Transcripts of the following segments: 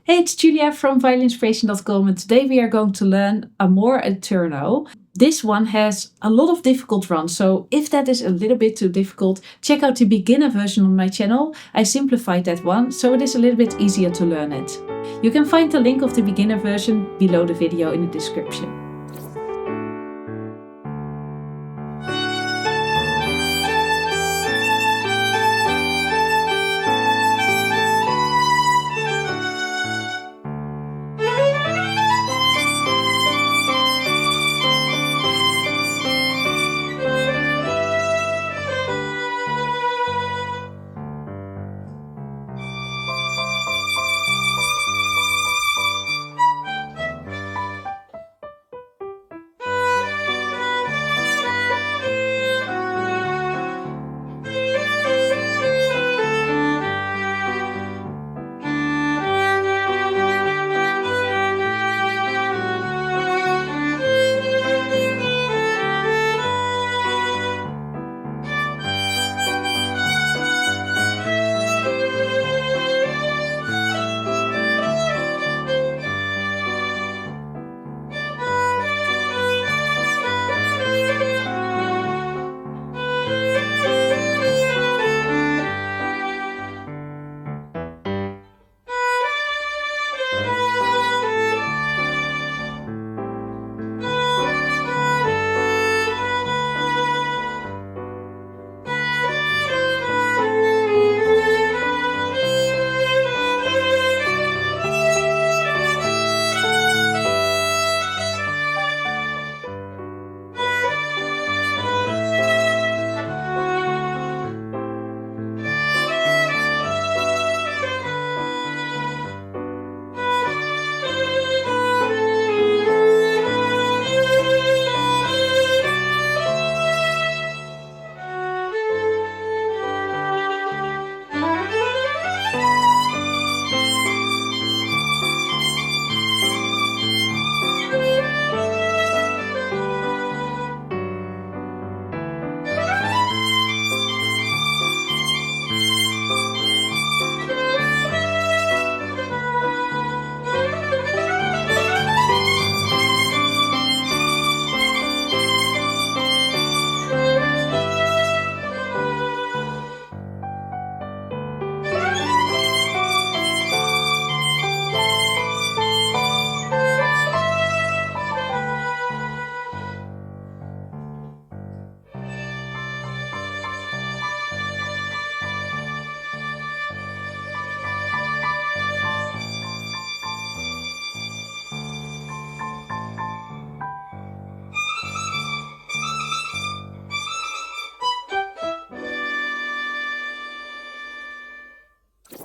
Hey, it's Julia from violinspiration.com, and today we are going to learn Amor Eterno. This one has a lot of difficult runs, so if that is a little bit too difficult, check out the beginner version on my channel. I simplified that one, so it is a little bit easier to learn it. You can find the link of the beginner version below the video in the description.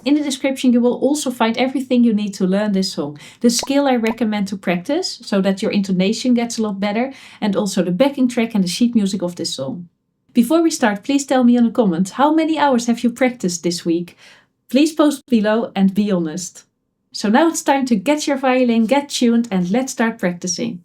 In the description you will also find everything you need to learn this song. The scale I recommend to practice, so that your intonation gets a lot better, and also the backing track and the sheet music of this song. Before we start, please tell me in the comments, how many hours have you practiced this week? Please post below and be honest. So now it's time to get your violin, get tuned, and let's start practicing.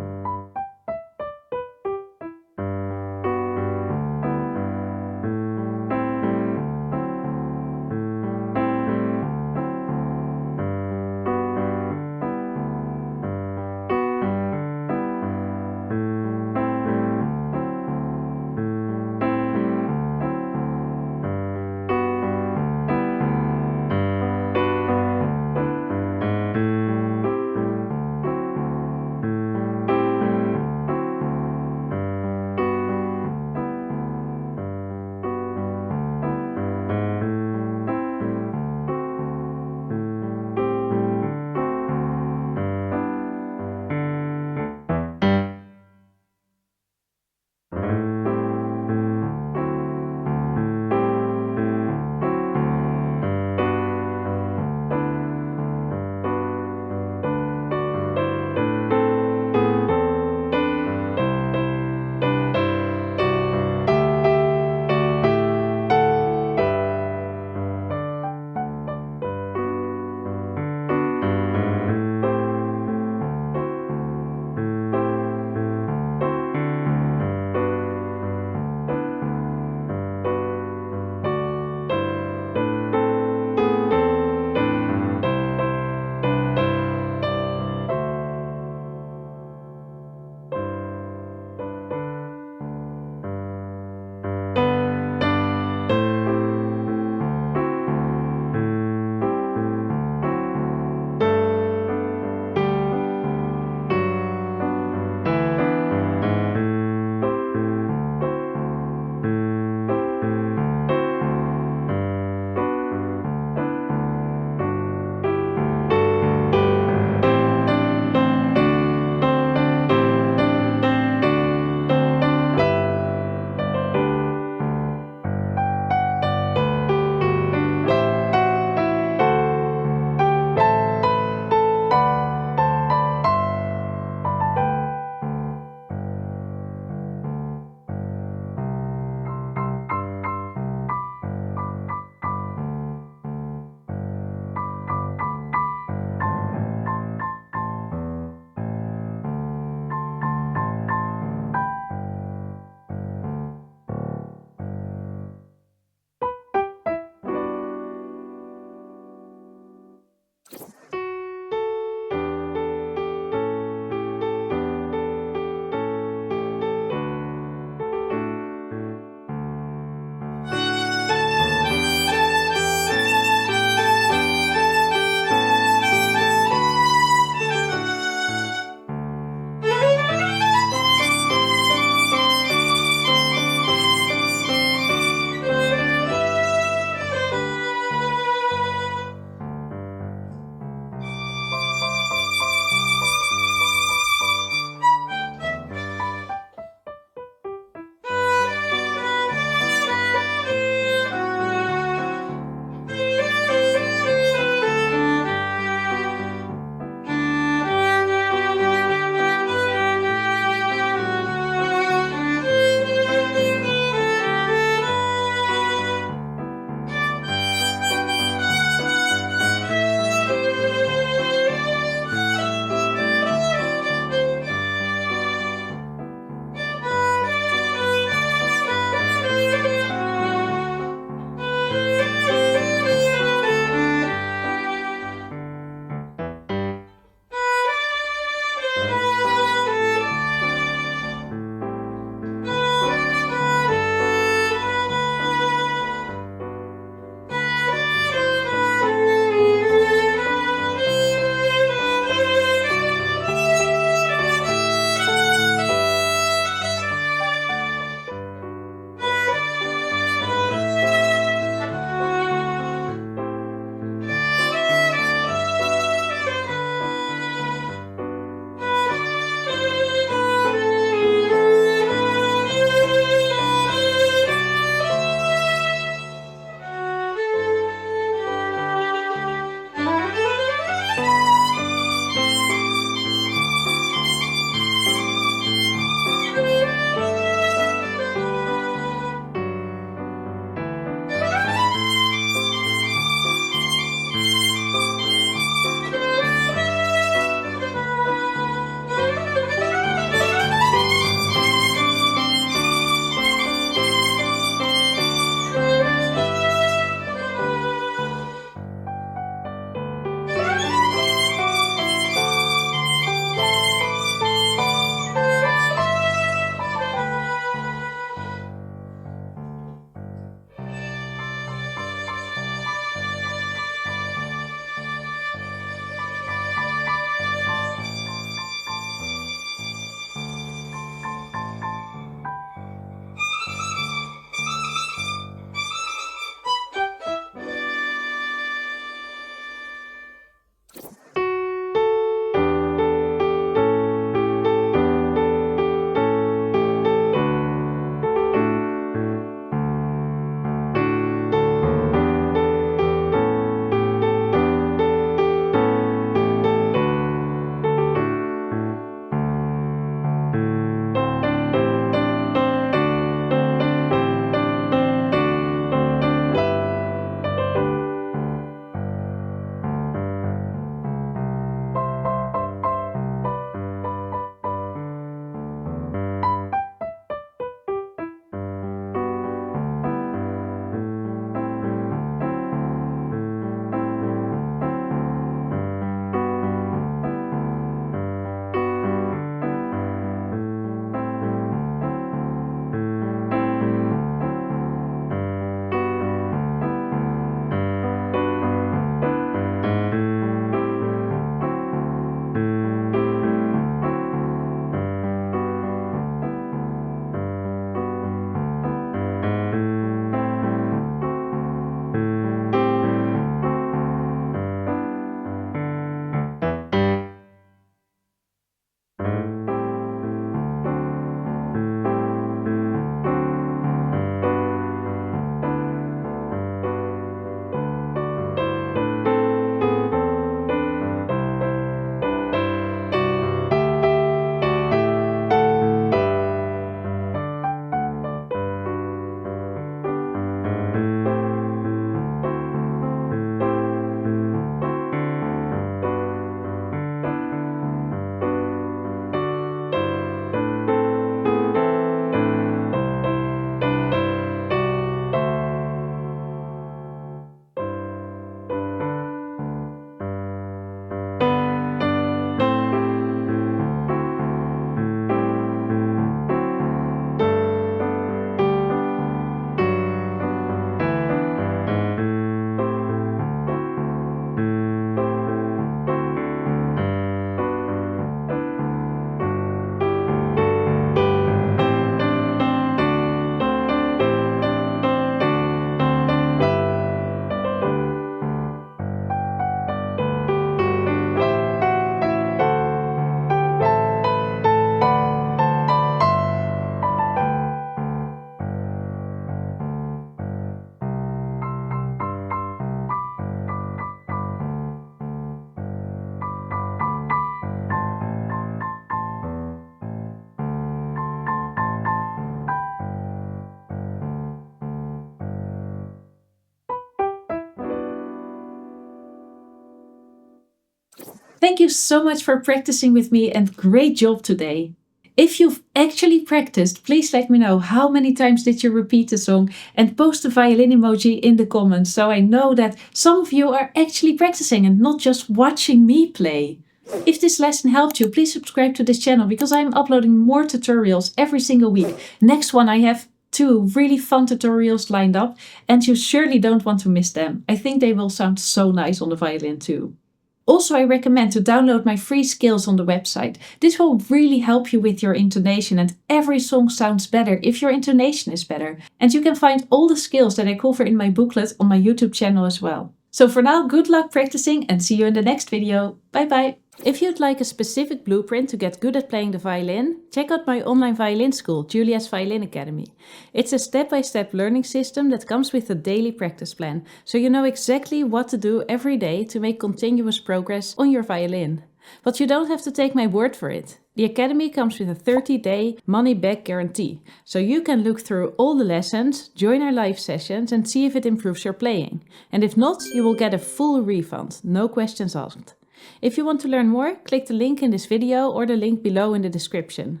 Thank you so much for practicing with me and great job today. If you've actually practiced, please let me know how many times did you repeat the song and post the violin emoji in the comments so I know that some of you are actually practicing and not just watching me play. If this lesson helped you, please subscribe to this channel because I'm uploading more tutorials every single week. Next one I have 2 really fun tutorials lined up and you surely don't want to miss them. I think they will sound so nice on the violin too. Also, I recommend to download my free skills on the website. This will really help you with your intonation and every song sounds better if your intonation is better. And you can find all the skills that I cover in my booklet on my YouTube channel as well. So for now, good luck practicing and see you in the next video. Bye bye! If you'd like a specific blueprint to get good at playing the violin, check out my online violin school, Julia's Violin Academy. It's a step-by-step learning system that comes with a daily practice plan, so you know exactly what to do every day to make continuous progress on your violin. But you don't have to take my word for it. The Academy comes with a 30-day money-back guarantee, so you can look through all the lessons, join our live sessions and see if it improves your playing. And if not, you will get a full refund, no questions asked. If you want to learn more, click the link in this video or the link below in the description.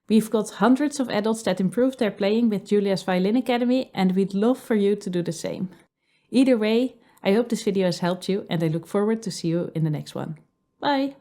We've got hundreds of adults that improved their playing with Julia's Violin Academy and we'd love for you to do the same. Either way, I hope this video has helped you and I look forward to see you in the next one. Bye!